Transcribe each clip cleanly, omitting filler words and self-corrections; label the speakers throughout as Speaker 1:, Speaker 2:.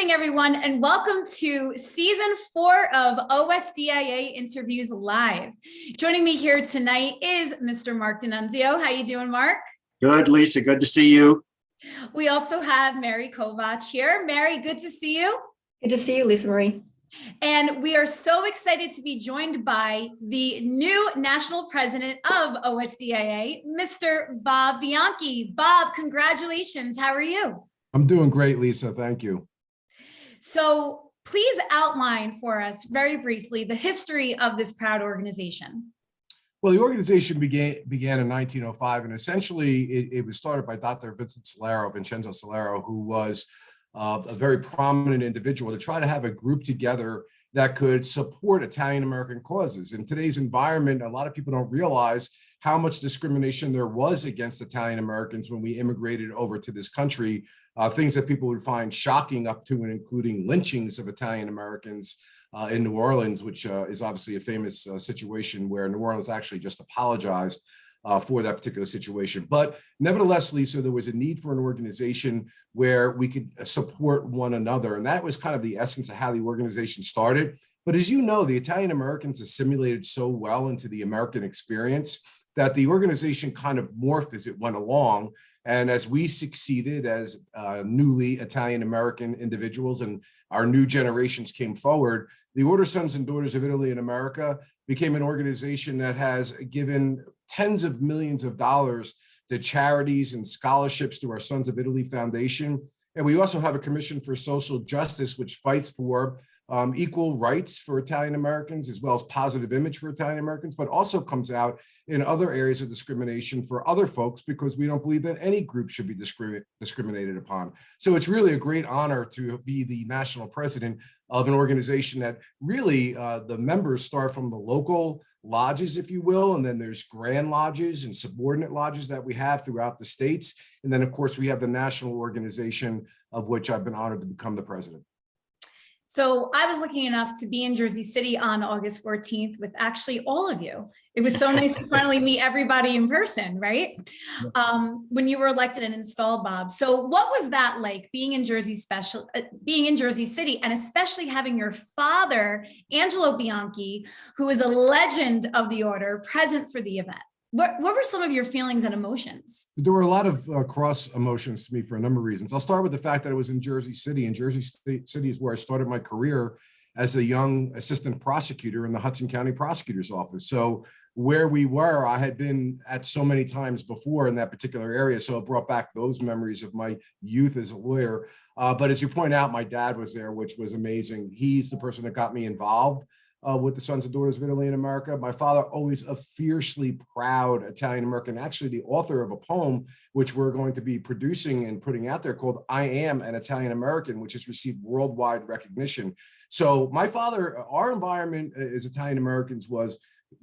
Speaker 1: morning, everyone, and welcome to season 4 of OSDIA Interviews Live. Joining me here tonight is Mr. Mark D'Annunzio. How you doing, Mark?
Speaker 2: Good, Lisa. Good to see you.
Speaker 1: We also have Mary Kovach here. Mary, good to see you.
Speaker 3: Good to see you, Lisa Marie.
Speaker 1: And we are so excited to be joined by the new national president of OSDIA, Mr. Bob Bianchi. Bob, congratulations. How are you?
Speaker 4: I'm doing great, Lisa. Thank you.
Speaker 1: So please outline for us very briefly the history of this proud organization.
Speaker 4: Well, the organization began in 1905, and essentially it was started by Dr. Vincenzo Solero, who was a very prominent individual, to try to have a group together that could support Italian-American causes. In today's environment, a lot of people don't realize how much discrimination there was against Italian-Americans when we immigrated over to this country, things that people would find shocking, up to and including lynchings of Italian-Americans in New Orleans, which is obviously a famous situation where New Orleans actually just apologized for that particular situation. But nevertheless, Lisa, there was a need for an organization where we could support one another. And that was kind of the essence of how the organization started. But as you know, the Italian Americans assimilated so well into the American experience that the organization kind of morphed as it went along. And as we succeeded as newly Italian American individuals and our new generations came forward, the Order Sons and Daughters of Italy in America became an organization that has given tens of millions of dollars to charities and scholarships through our Sons of Italy Foundation. And we also have a Commission for Social Justice, which fights for equal rights for Italian Americans, as well as positive image for Italian Americans, but also comes out in other areas of discrimination for other folks, because we don't believe that any group should be discriminated upon. So it's really a great honor to be the national president of an organization that really the members start from the local lodges, if you will, and then there's grand lodges and subordinate lodges that we have throughout the states. And then, of course, we have the national organization, of which I've been honored to become the president.
Speaker 1: So I was lucky enough to be in Jersey City on August 14th with actually all of you. It was so nice to finally meet everybody in person, right? When you were elected and installed, Bob. So what was that like, being in Jersey City, and especially having your father, Angelo Bianchi, who is a legend of the order, present for the event? What were some of your feelings and emotions?
Speaker 4: There were a lot of cross emotions to me for a number of reasons. I'll start with the fact that I was in Jersey City, and Jersey City is where I started my career as a young assistant prosecutor in the Hudson County Prosecutor's Office. So where we were, I had been at so many times before in that particular area. So it brought back those memories of my youth as a lawyer. But as you point out, my dad was there, which was amazing. He's the person that got me involved with the Sons and Daughters of Italy in America. My father, always a fiercely proud Italian American, actually the author of a poem, which we're going to be producing and putting out there, called I Am an Italian American, which has received worldwide recognition. So my father, our environment as Italian Americans was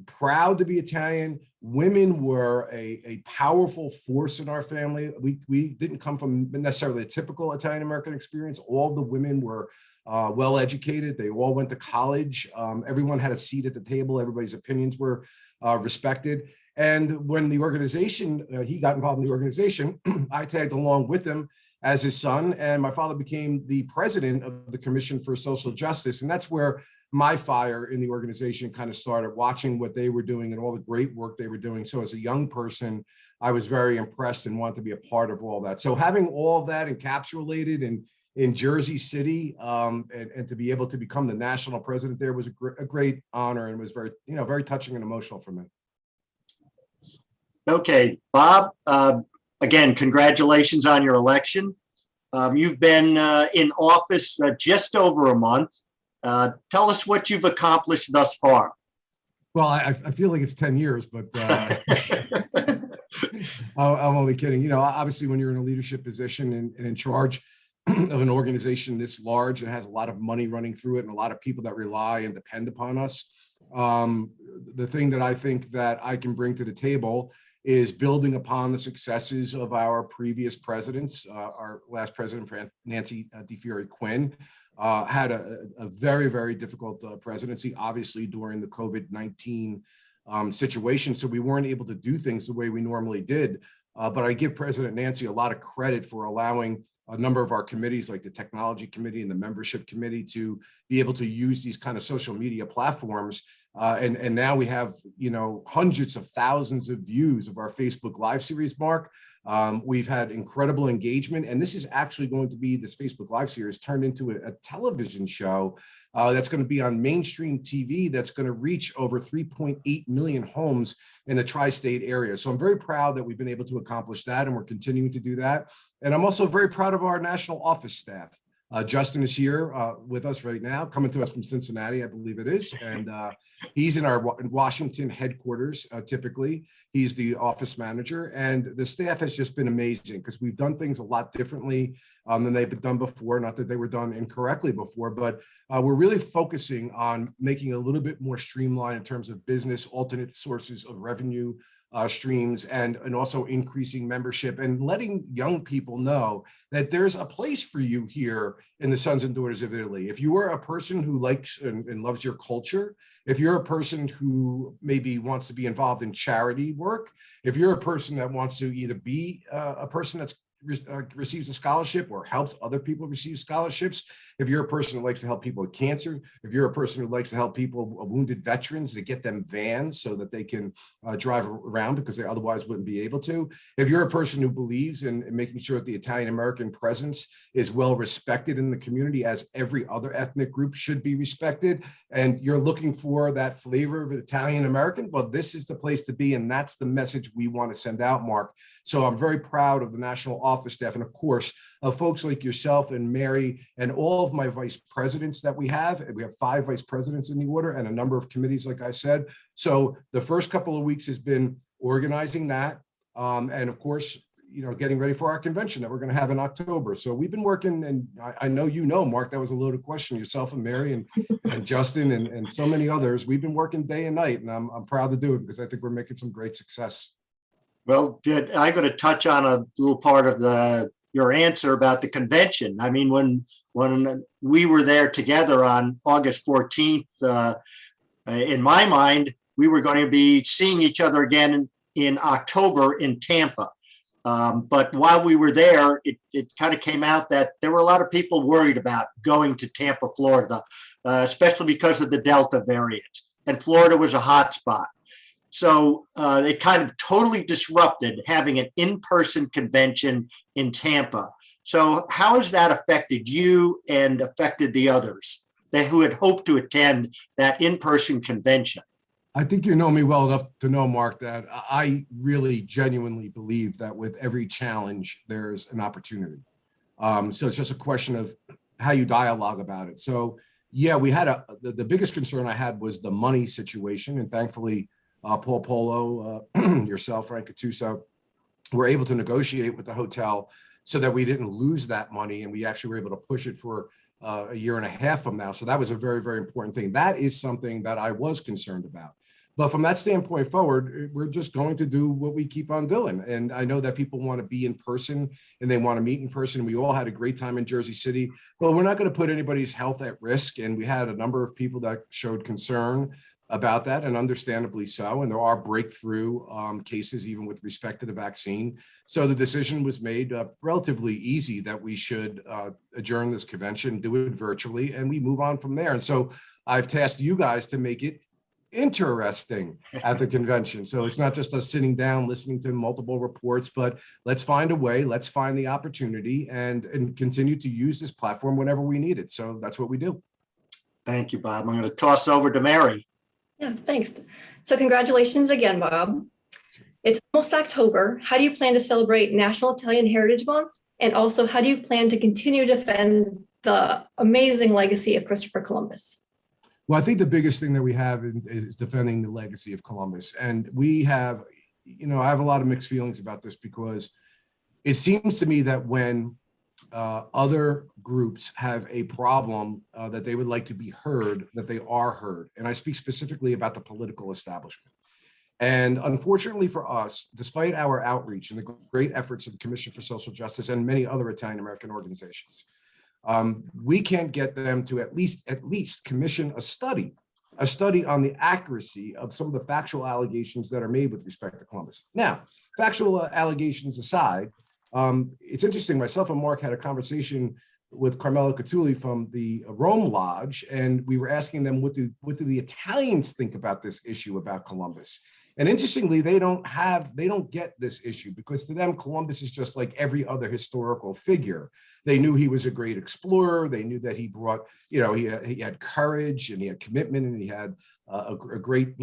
Speaker 4: proud to be Italian. Women were a powerful force in our family. We didn't come from necessarily a typical Italian American experience. All the women were well educated. They all went to college. Everyone had a seat at the table. Everybody's opinions were respected. And when the organization, he got involved in the organization, I tagged along with him as his son, and my father became the president of the Commission for Social Justice. And that's where my fire in the organization kind of started, watching what they were doing and all the great work they were doing. So as a young person, I was very impressed and wanted to be a part of all that. So having all that encapsulated in Jersey City, and to be able to become the national president there was a great honor, and was very, very touching and emotional for me.
Speaker 2: Okay, Bob, again, congratulations on your election. You've been in office just over a month. Tell us what you've accomplished thus far.
Speaker 4: Well, I feel like it's 10 years, but I'm only kidding. Obviously, when you're in a leadership position and in charge of an organization this large, it has a lot of money running through it and a lot of people that rely and depend upon us. The thing that I think that I can bring to the table is building upon the successes of our previous presidents. Our last president, Nancy DeFiore Quinn, had a very, very difficult presidency, obviously during the COVID-19 situation. So we weren't able to do things the way we normally did. But I give President Nancy a lot of credit for allowing a number of our committees, like the technology committee and the membership committee, to be able to use these kind of social media platforms. And now we have, hundreds of thousands of views of our Facebook Live series, Mark. We've had incredible engagement, and this is actually going to be, this Facebook Live series turned into a television show that's going to be on mainstream TV, that's going to reach over 3.8 million homes in the tri-state area. So I'm very proud that we've been able to accomplish that, and we're continuing to do that. And I'm also very proud of our national office staff. Justin is here with us right now, coming to us from Cincinnati, I believe it is. And he's in our Washington headquarters, typically. He's the office manager, and the staff has just been amazing because we've done things a lot differently than they've been done before. Not that they were done incorrectly before, but we're really focusing on making it a little bit more streamlined in terms of business, alternate sources of revenue streams, and also increasing membership and letting young people know that there's a place for you here in the Sons and Daughters of Italy. If you are a person who likes and loves your culture, if you're a person who maybe wants to be involved in charity work, if you're a person that wants to either be a person that's receives a scholarship or helps other people receive scholarships, if you're a person who likes to help people with cancer, if you're a person who likes to help people, wounded veterans, to get them vans so that they can drive around because they otherwise wouldn't be able to, if you're a person who believes in making sure that the Italian-American presence is well respected in the community as every other ethnic group should be respected, and you're looking for that flavor of Italian-American, well, this is the place to be, and that's the message we want to send out, Mark. So I'm very proud of the national office staff, and of course, of folks like yourself and Mary and all of my vice presidents that we have. And we have 5 vice presidents in the order and a number of committees, like I said. So the first couple of weeks has been organizing that. And of course, getting ready for our convention that we're going to have in October. So we've been working, and I know, Mark, that was a loaded question, yourself and Mary and Justin and so many others. We've been working day and night, and I'm proud to do it because I think we're making some great success.
Speaker 2: Well, I'm going to touch on a little part of your answer about the convention. I mean, when we were there together on August 14th, in my mind, we were going to be seeing each other again in October in Tampa. But while we were there, it kind of came out that there were a lot of people worried about going to Tampa, Florida, especially because of the Delta variant. And Florida was a hot spot. So it kind of totally disrupted having an in-person convention in Tampa. So how has that affected you and affected the others who had hoped to attend that in-person convention?
Speaker 4: I think you know me well enough to know, Mark, that I really genuinely believe that with every challenge, there's an opportunity. So it's just a question of how you dialogue about it. So yeah, we had the biggest concern I had was the money situation, and thankfully, Paul Polo, yourself, Frank Cattuso, were able to negotiate with the hotel so that we didn't lose that money, and we actually were able to push it for a year and a half from now. So that was a very, very important thing. That is something that I was concerned about. But from that standpoint forward, we're just going to do what we keep on doing. And I know that people want to be in person and they want to meet in person. We all had a great time in Jersey City, but we're not going to put anybody's health at risk. And we had a number of people that showed concern about that, and understandably so. And there are breakthrough cases even with respect to the vaccine. So the decision was made relatively easy that we should adjourn this convention, do it virtually, and we move on from there. And so I've tasked you guys to make it interesting at the convention. So it's not just us sitting down, listening to multiple reports, but let's find a way, let's find the opportunity and continue to use this platform whenever we need it. So that's what we do.
Speaker 2: Thank you, Bob. I'm going to toss over to Mary.
Speaker 3: Yeah, thanks. So congratulations again, Bob. It's almost October. How do you plan to celebrate National Italian Heritage Month? And also, how do you plan to continue to defend the amazing legacy of Christopher Columbus?
Speaker 4: Well, I think the biggest thing that we have is defending the legacy of Columbus. And we have, I have a lot of mixed feelings about this because it seems to me that when other groups have a problem that they would like to be heard, that they are heard. And I speak specifically about the political establishment. And unfortunately for us, despite our outreach and the great efforts of the Commission for Social Justice and many other Italian-American organizations, we can't get them to at least commission a study on the accuracy of some of the factual allegations that are made with respect to Columbus. Now, factual allegations aside, It's interesting, myself and Mark had a conversation with Carmelo Catulli from the Rome Lodge, and we were asking them, what do the Italians think about this issue about Columbus? And interestingly, they don't get this issue, because to them, Columbus is just like every other historical figure. They knew he was a great explorer. They knew that he brought, he had courage, and he had commitment, and he had a great,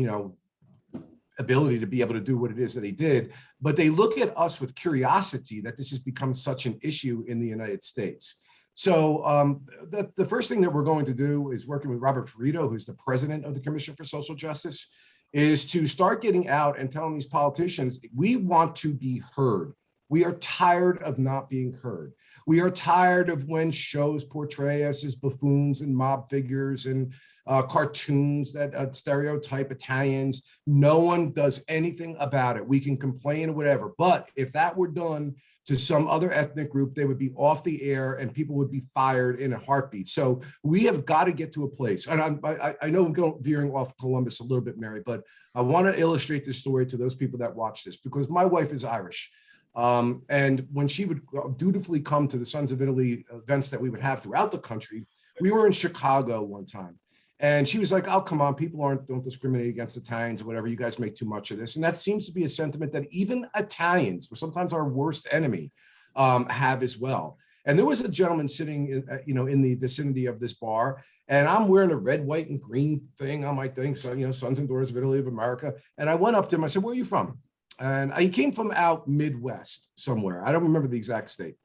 Speaker 4: ability to be able to do what it is that he did. But they look at us with curiosity that this has become such an issue in the United States. So the first thing that we're going to do is, working with Robert Ferrito, who's the president of the Commission for Social Justice, is to start getting out and telling these politicians, we want to be heard. We are tired of not being heard. We are tired of when shows portray us as buffoons and mob figures and cartoons that stereotype Italians. No one does anything about it. We can complain or whatever, but if that were done to some other ethnic group, they would be off the air and people would be fired in a heartbeat. So we have got to get to a place. And I know I'm going veering off Columbus a little bit, Mary, but I want to illustrate this story to those people that watch this, because my wife is Irish. And when she would dutifully come to the Sons of Italy events that we would have throughout the country, we were in Chicago one time. And she was like, oh, come on, people don't discriminate against Italians or whatever. You guys make too much of this. And that seems to be a sentiment that even Italians, who are sometimes our worst enemy, have as well. And there was a gentleman sitting, in the vicinity of this bar, and I'm wearing a red, white, and green thing on my thing. So, Sons and Daughters of Italy of America. And I went up to him. I said, where are you from? And he came from out Midwest somewhere. I don't remember the exact state.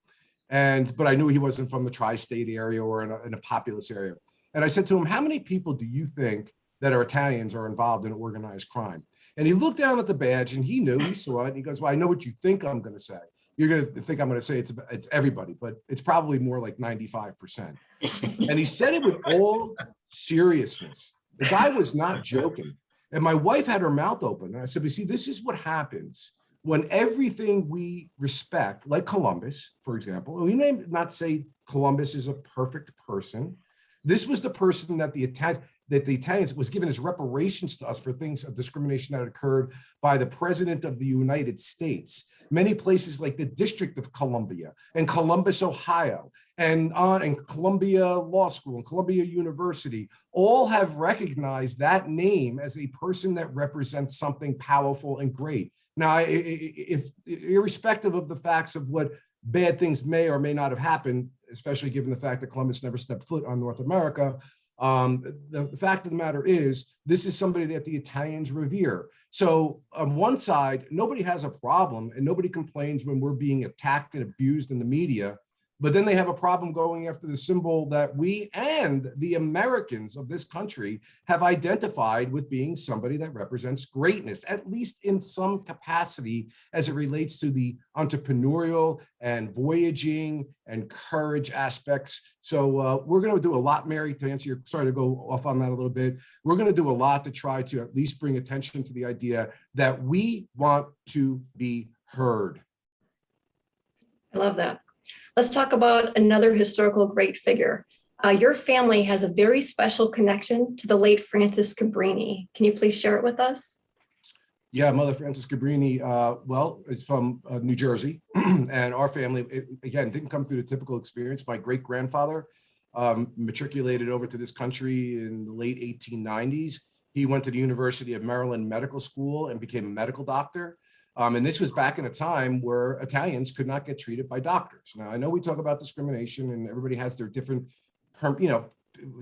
Speaker 4: But I knew he wasn't from the tri-state area or in a populous area. And I said to him, how many people do you think that are Italians are involved in organized crime? And he looked down at the badge and he knew, he saw it. And he goes, well, I know what you think I'm going to say. You're going to think I'm going to say it's everybody, but it's probably more like 95%. And he said it with all seriousness. The guy was not joking. And my wife had her mouth open. And I said, but see, this is what happens when everything we respect, like Columbus, for example, we may not say Columbus is a perfect person. This was the person that the Italians was given as reparations to us for things of discrimination that occurred by the President of the United States. Many places like the District of Columbia and Columbus, Ohio, and Columbia Law School and Columbia University all have recognized that name as a person that represents something powerful and great. Now, if irrespective of the facts of what bad things may or may not have happened, especially given the fact that Columbus never stepped foot on North America, the fact of the matter is, this is somebody that the Italians revere. So on one side, nobody has a problem and nobody complains when we're being attacked and abused in the media. But then they have a problem going after the symbol that we and the Americans of this country have identified with being somebody that represents greatness, at least in some capacity as it relates to the entrepreneurial and voyaging and courage aspects. So we're going to do a lot, Mary, to answer your, sorry to go off on that a little bit. We're going to do a lot to try to at least bring attention to the idea that we want to be heard.
Speaker 3: I love that. Let's talk about another historical great figure. Your family has a very special connection to the late Francis Cabrini. Can you please share it with us?
Speaker 4: Yeah, Mother Frances Cabrini, well, it's from New Jersey, and our family, again, didn't come through the typical experience. My great-grandfather matriculated over to this country in the late 1890s. He went to the University of Maryland Medical School and became a medical doctor. And this was back in a time where Italians could not get treated by doctors. Now, I know we talk about discrimination and everybody has their different,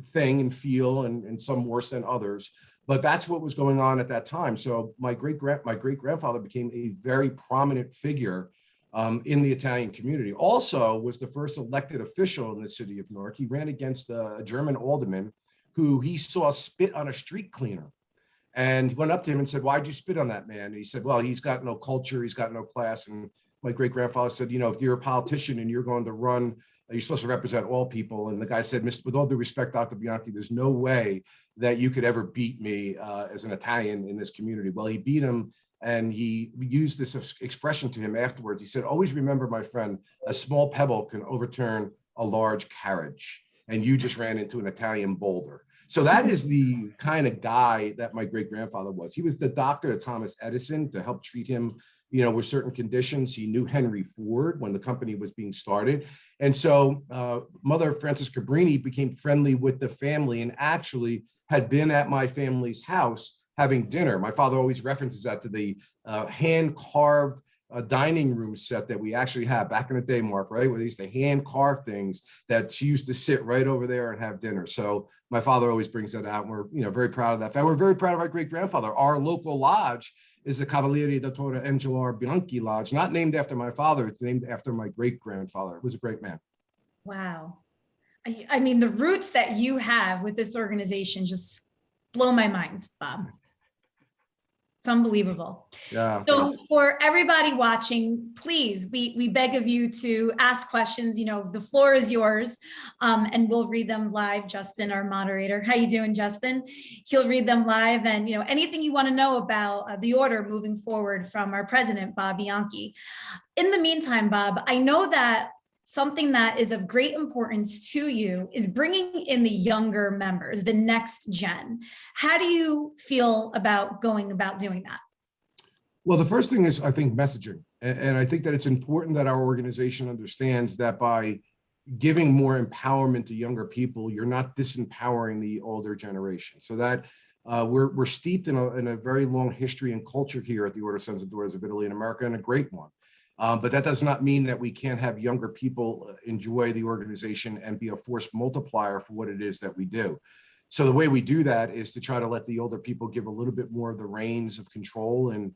Speaker 4: thing and feel, and some worse than others, but that's what was going on at that time. So my great-grandfather became a very prominent figure in the Italian community. Also was the first elected official in the city of Newark. He ran against a German alderman who he saw spit on a street cleaner. And he went up to him and said, why'd you spit on that man? And he said, well, he's got no culture, he's got no class. And my great-grandfather said, if you're a politician and you're going to run, you're supposed to represent all people. And the guy said, with all due respect, Dr. Bianchi, there's no way that you could ever beat me as an Italian in this community. Well, he beat him, and he used this expression to him afterwards. He said, always remember, my friend, a small pebble can overturn a large carriage. And you just ran into an Italian boulder. So that is the kind of guy that my great-grandfather was. He was the doctor of Thomas Edison to help treat him with certain conditions. He knew Henry Ford when the company was being started. And so Mother Frances Cabrini became friendly with the family and actually had been at my family's house having dinner. My father always references that to the hand-carved dining room set that we actually had back in the day, Mark, right? Where they used to hand carve things that she used to sit right over there and have dinner. So my father always brings that out. And we're, very proud of that fact. We're very proud of our great-grandfather. Our local lodge is the Cavaliere Dottore Angelo Bianchi Lodge, not named after my father. It's named after my great-grandfather. It was a great man.
Speaker 1: Wow. I mean, the roots that you have with this organization just blow my mind, Bob. It's unbelievable.
Speaker 4: Yeah.
Speaker 1: So for everybody watching, please, we beg of you to ask questions. The floor is yours, and we'll read them live. Justin, our moderator, how you doing, Justin? He'll read them live, and anything you want to know about the order moving forward from our president, Bob Bianchi. In the meantime, Bob, I know that something that is of great importance to you is bringing in the younger members, the next gen. How do you feel about going about doing that?
Speaker 4: Well, the first thing is, I think, messaging. And I think that it's important that our organization understands that by giving more empowerment to younger people, you're not disempowering the older generation. So that we're steeped in a very long history and culture here at the Order of Sons and Daughters of Italy in America, and a great one. But that does not mean that we can't have younger people enjoy the organization and be a force multiplier for what it is that we do. So the way we do that is to try to let the older people give a little bit more of the reins of control and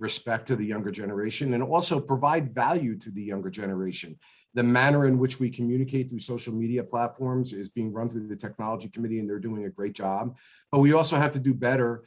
Speaker 4: respect to the younger generation, and also provide value to the younger generation. The manner in which we communicate through social media platforms is being run through the technology committee, and they're doing a great job. But we also have to do better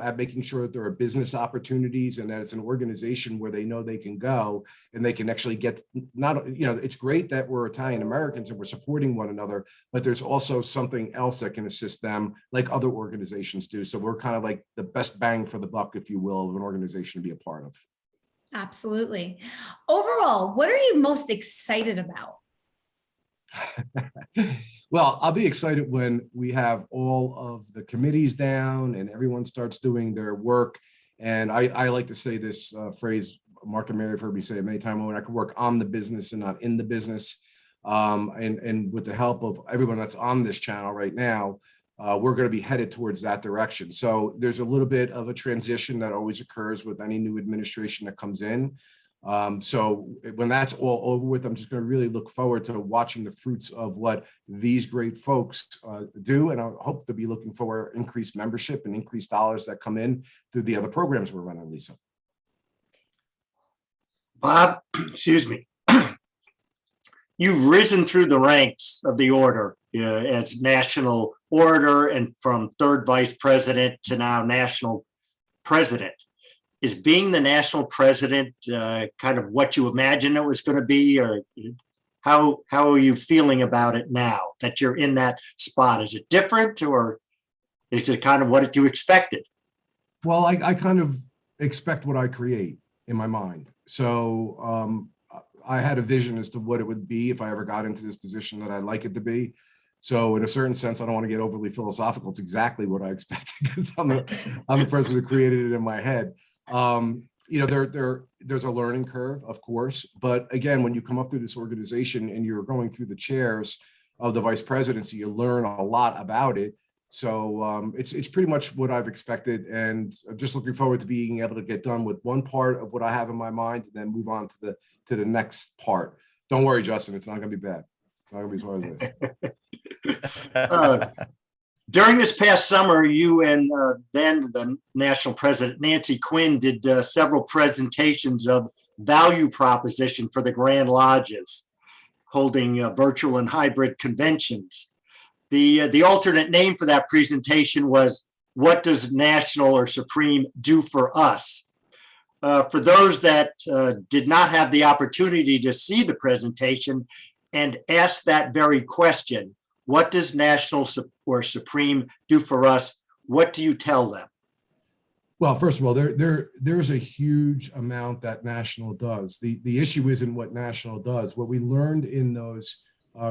Speaker 4: at making sure that there are business opportunities and that it's an organization where they know they can go and they can actually get it's great that we're Italian Americans and we're supporting one another, but there's also something else that can assist them like other organizations do. So we're kind of like the best bang for the buck, if you will, of an organization to be a part of.
Speaker 1: Absolutely. Overall, what are you most excited about?
Speaker 4: Well, I'll be excited when we have all of the committees down and everyone starts doing their work. And I like to say this phrase, Mark and Mary have heard me say it many times, when I can work on the business and not in the business. And with the help of everyone that's on this channel right now, we're going to be headed towards that direction. So there's a little bit of a transition that always occurs with any new administration that comes in. So when that's all over with, I'm just going to really look forward to watching the fruits of what these great folks do. And I hope to be looking for increased membership and increased dollars that come in through the other programs we're running, Lisa.
Speaker 2: Bob, excuse me. You've risen through the ranks of the order as national orator, and from third vice president to now national president. Is being the national president kind of what you imagined it was going to be, or how are you feeling about it now that you're in that spot? Is it different, or is it kind of what you expected?
Speaker 4: Well, I kind of expect what I create in my mind. So I had a vision as to what it would be if I ever got into this position that I'd like it to be. So in a certain sense, I don't want to get overly philosophical. It's exactly what I expected because I'm the person who created it in my head. There's a learning curve, of course, but again, when you come up through this organization and you're going through the chairs of the vice presidency, you learn a lot about it. So it's pretty much what I've expected, and I'm just looking forward to being able to get done with one part of what I have in my mind and then move on to the next part. Don't worry, Justin, it's not going to be bad. It's not going to be as hard as this.
Speaker 2: During this past summer, you and then the national president, Nancy Quinn, did several presentations of value proposition for the Grand Lodges, holding virtual and hybrid conventions. The alternate name for that presentation was, "What does National or Supreme do for us?" For those that did not have the opportunity to see the presentation and ask that very question, what does National or Supreme do for us? What do you tell them?
Speaker 4: Well, first of all, there's a huge amount that National does. The issue isn't what National does. What we learned in those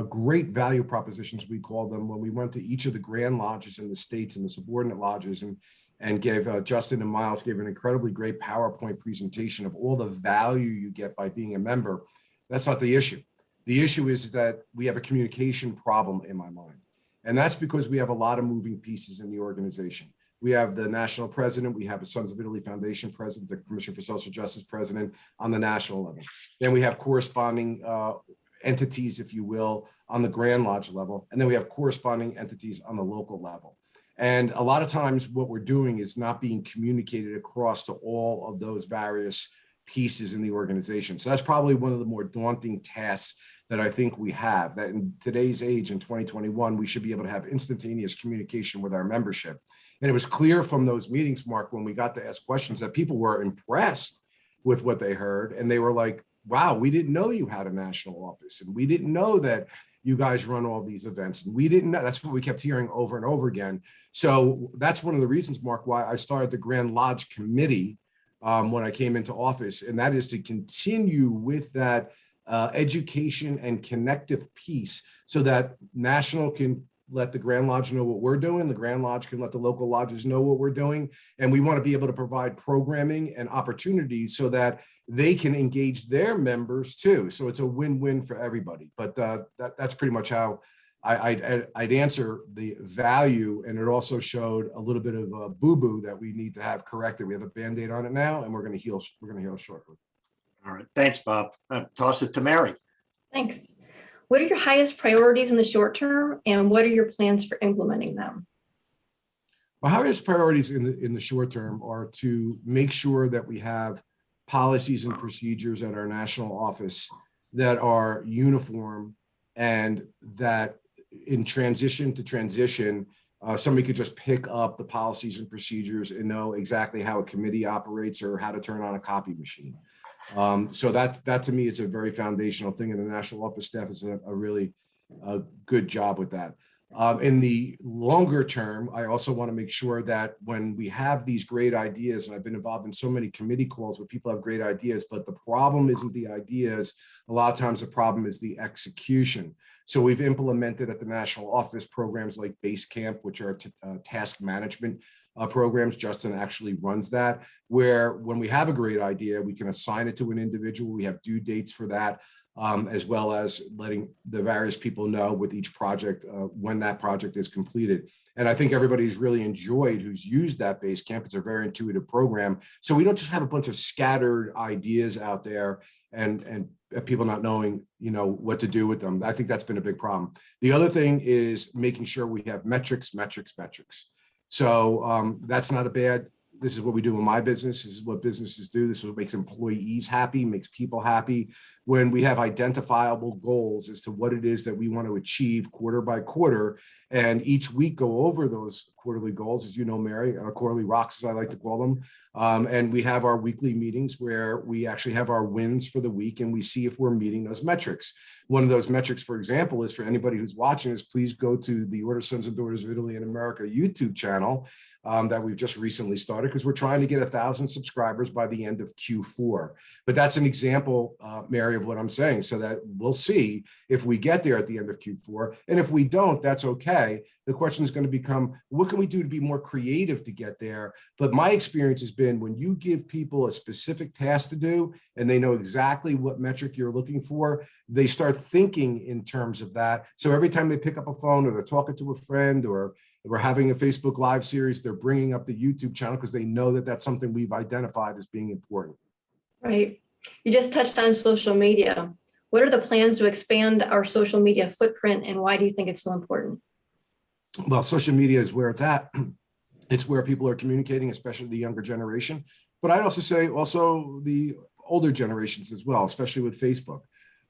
Speaker 4: great value propositions, we call them, when we went to each of the Grand Lodges in the states and the subordinate lodges and and Justin and Miles gave an incredibly great PowerPoint presentation of all the value you get by being a member. That's not the issue. The issue is that we have a communication problem in my mind. And that's because we have a lot of moving pieces in the organization. We have the national president, we have the Sons of Italy Foundation president, the Commission for Social Justice president on the national level. Then we have corresponding entities, if you will, on the Grand Lodge level. And then we have corresponding entities on the local level. And a lot of times what we're doing is not being communicated across to all of those various pieces in the organization. So that's probably one of the more daunting tasks that I think we have, that in today's age, in 2021, we should be able to have instantaneous communication with our membership. And it was clear from those meetings, Mark, when we got to ask questions, that people were impressed with what they heard. And they were like, wow, we didn't know you had a national office. And we didn't know that you guys run all these events. And we didn't know. That's what we kept hearing over and over again. So that's one of the reasons, Mark, why I started the Grand Lodge Committee when I came into office. And that is to continue with that education and connective piece so that national can let the Grand Lodge know what we're doing. The Grand Lodge can let the local lodges know what we're doing. And we want to be able to provide programming and opportunities so that they can engage their members too. So it's a win-win for everybody. But that's pretty much how I'd answer the value. And it also showed a little bit of a boo-boo that we need to have corrected. We have a Band-Aid on it now, and we're going to heal shortly.
Speaker 2: All right. Thanks, Bob. Toss it to Mary.
Speaker 3: Thanks. What are your highest priorities in the short term, and what are your plans for implementing them?
Speaker 4: Our highest priorities in the short term are to make sure that we have policies and procedures at our national office that are uniform, and that in transition to transition, somebody could just pick up the policies and procedures and know exactly how a committee operates or how to turn on a copy machine. So that to me is a very foundational thing, and the national office staff is a really good job with that. In the longer term, I also want to make sure that when we have these great ideas, and I've been involved in so many committee calls where people have great ideas, but the problem isn't the ideas. A lot of times the problem is the execution. So we've implemented at the national office programs like Base Camp, which are task management programs. Justin actually runs that, where when we have a great idea, we can assign it to an individual. We have due dates for that, as well as letting the various people know with each project when that project is completed. And I think everybody's really enjoyed who's used that Base Camp. It's a very intuitive program. So we don't just have a bunch of scattered ideas out there and people not knowing, what to do with them. I think that's been a big problem. The other thing is making sure we have metrics. So that's not a bad, this is what we do in my business. This is what businesses do. This is what makes employees happy, makes people happy. When we have identifiable goals as to what it is that we want to achieve quarter by quarter, and each week go over those quarterly goals, as you know, Mary, quarterly rocks, as I like to call them. And we have our weekly meetings where we actually have our wins for the week, and we see if we're meeting those metrics. One of those metrics, for example, is for anybody who's watching is please go to the Order Sons and Daughters of Italy in America YouTube channel that we've just recently started, because we're trying to get 1,000 subscribers by the end of Q4. But that's an example, Mary, of what I'm saying, so that we'll see if we get there at the end of Q4. And if we don't, that's okay. The question is going to become, what can we do to be more creative to get there? But my experience has been when you give people a specific task to do and they know exactly what metric you're looking for, they start thinking in terms of that. So every time they pick up a phone or they're talking to a friend or we're having a Facebook Live series, they're bringing up the YouTube channel because they know that that's something we've identified as being important.
Speaker 3: Right. You just touched on social media. What are the plans to expand our social media footprint, and why do you think it's so important?
Speaker 4: Well, social media is where it's at. It's where people are communicating, especially the younger generation. But I'd also say the older generations as well, especially with Facebook.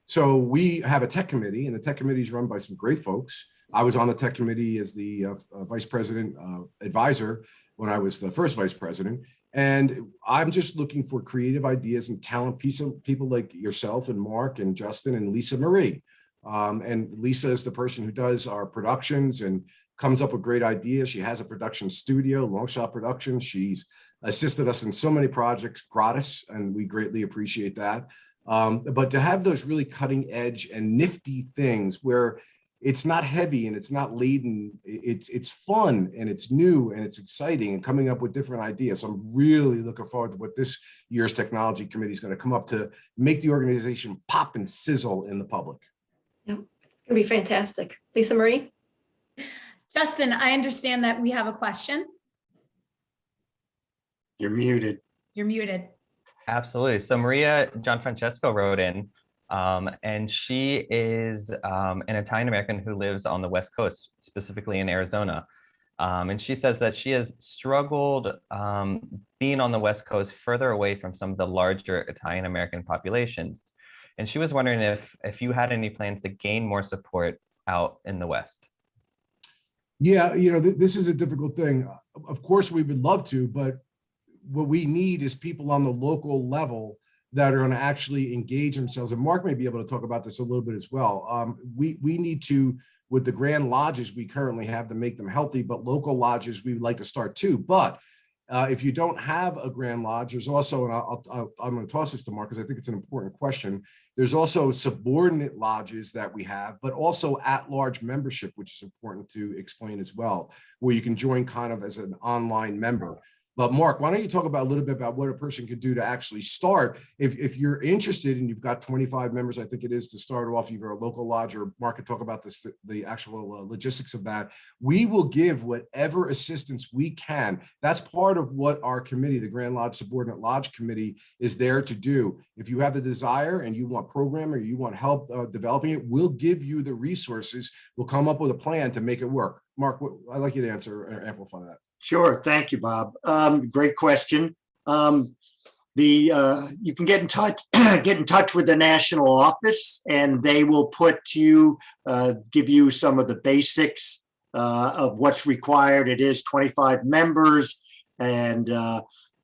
Speaker 4: So we have a tech committee, and the tech committee is run by some great folks. I was on the tech committee as the vice president advisor when I was the first vice president. And I'm just looking for creative ideas and talent people like yourself and Mark and Justin and Lisa Marie. And Lisa is the person who does our productions and comes up with great ideas. She has a production studio, Longshot Productions. She's assisted us in so many projects gratis, and we greatly appreciate that. But to have those really cutting edge and nifty things where it's not heavy and it's not laden. It's fun and it's new and it's exciting and coming up with different ideas. So I'm really looking forward to what this year's technology committee is going to come up to make the organization pop and sizzle in the public.
Speaker 3: Yeah, it's gonna be fantastic. Lisa Marie?
Speaker 1: Justin, I understand that we have a question.
Speaker 2: You're muted.
Speaker 1: You're muted.
Speaker 5: Absolutely. So Maria Gianfrancesco wrote in, and she is an Italian-American who lives on the West Coast, specifically in Arizona. And she says that she has struggled being on the West Coast further away from some of the larger Italian-American populations. And she was wondering if you had any plans to gain more support out in the West.
Speaker 4: Yeah, this is a difficult thing. Of course, we would love to, but what we need is people on the local level that are going to actually engage themselves. And Mark may be able to talk about this a little bit as well. We need to, with the Grand Lodges we currently have, to make them healthy, but local lodges we would like to start too. But if you don't have a Grand Lodge, there's also, and I'm going to toss this to Mark because I think it's an important question. There's also subordinate lodges that we have, but also at-large membership, which is important to explain as well, where you can join kind of as an online member. But Mark, why don't you talk about a little bit about what a person could do to actually start? If you're interested and you've got 25 members, I think it is, to start off, either a local lodge, or Mark could talk about this, the actual logistics of that. We will give whatever assistance we can. That's part of what our committee, the Grand Lodge Subordinate Lodge Committee, is there to do. If you have the desire and you want program or you want help developing it, we'll give you the resources. We'll come up with a plan to make it work. Mark, I'd like you to answer or amplify that.
Speaker 2: Sure. Thank you, Bob. Great question. You can get in touch with the national office, and they will give you some of the basics of what's required. It is 25 members, and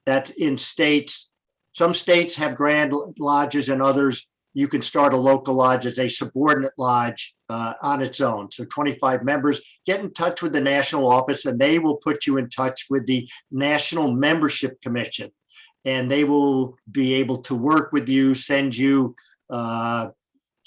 Speaker 2: that's in states. Some states have Grand Lodges, and others you can start a local lodge as a subordinate lodge on its own. So 25 members, get in touch with the national office and they will put you in touch with the National Membership Commission. And they will be able to work with you, send you some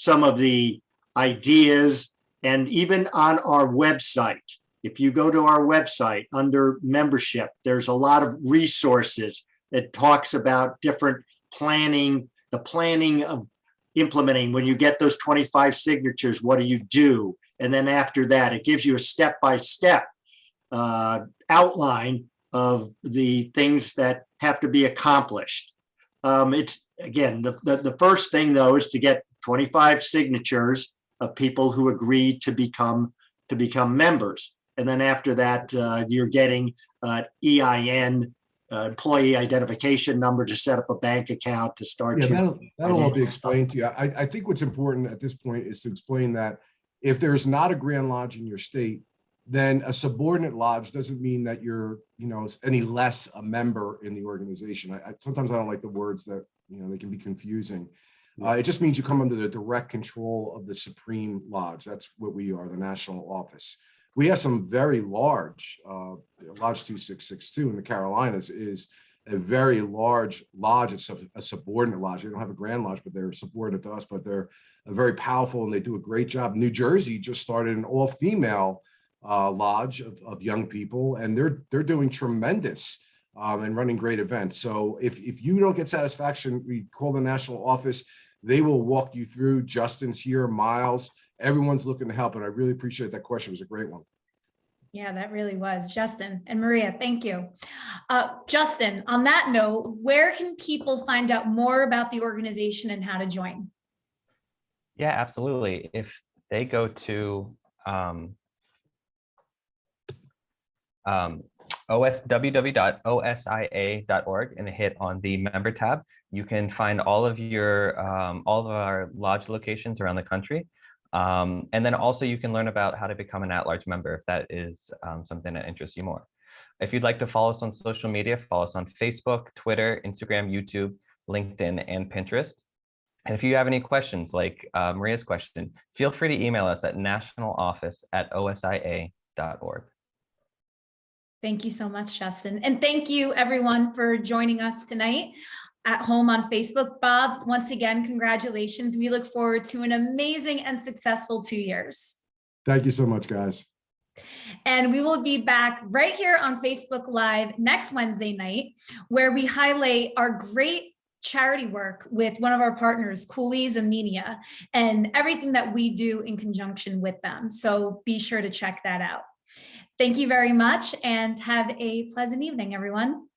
Speaker 2: of the ideas. And even on our website, if you go to our website under membership, there's a lot of resources that talks about different planning, the planning of implementing. When you get those 25 signatures, what do you do? And then after that, it gives you a step-by-step outline of the things that have to be accomplished. It's, again, the first thing, though, is to get 25 signatures of people who agree to become members. And then after that, you're getting EIN, employee identification number, to set up a bank account to start.
Speaker 4: Yeah, that'll all be explained to you. I think what's important at this point is to explain that if there's not a Grand Lodge in your state, then a subordinate lodge doesn't mean that you're, any less a member in the organization. Sometimes I don't like the words that, they can be confusing. It just means you come under the direct control of the Supreme Lodge. That's what we are, the national office. We have some very large, Lodge 2662 in the Carolinas is a very large lodge. It's a subordinate lodge. They don't have a Grand Lodge, but they're subordinate to us, but they're very powerful and they do a great job. New Jersey just started an all-female lodge of young people, and they're doing tremendous and running great events. So if you don't get satisfaction, we call the national office. They will walk you through. Justin's here, Miles. Everyone's looking to help, and I really appreciate that question. It was a great one.
Speaker 1: Yeah, that really was. Justin and Maria, thank you. Justin, on that note, where can people find out more about the organization and how to join?
Speaker 5: Yeah, absolutely. If they go to www.osia.org and hit on the member tab, you can find all of our lodge locations around the country. And then also you can learn about how to become an at-large member if that is something that interests you more. If you'd like to follow us on social media, follow us on Facebook, Twitter, Instagram, YouTube, LinkedIn, and Pinterest. And if you have any questions like Maria's question, feel free to email us at nationaloffice@osia.org.
Speaker 1: Thank you so much, Justin. And thank you everyone for joining us tonight at home on Facebook. Bob, once again, congratulations. We look forward to an amazing and successful 2 years.
Speaker 4: Thank you so much, guys.
Speaker 1: And we will be back right here on Facebook Live next Wednesday night, where we highlight our great charity work with one of our partners, Coolies and Media, and everything that we do in conjunction with them. So be sure to check that out. Thank you very much and have a pleasant evening, everyone.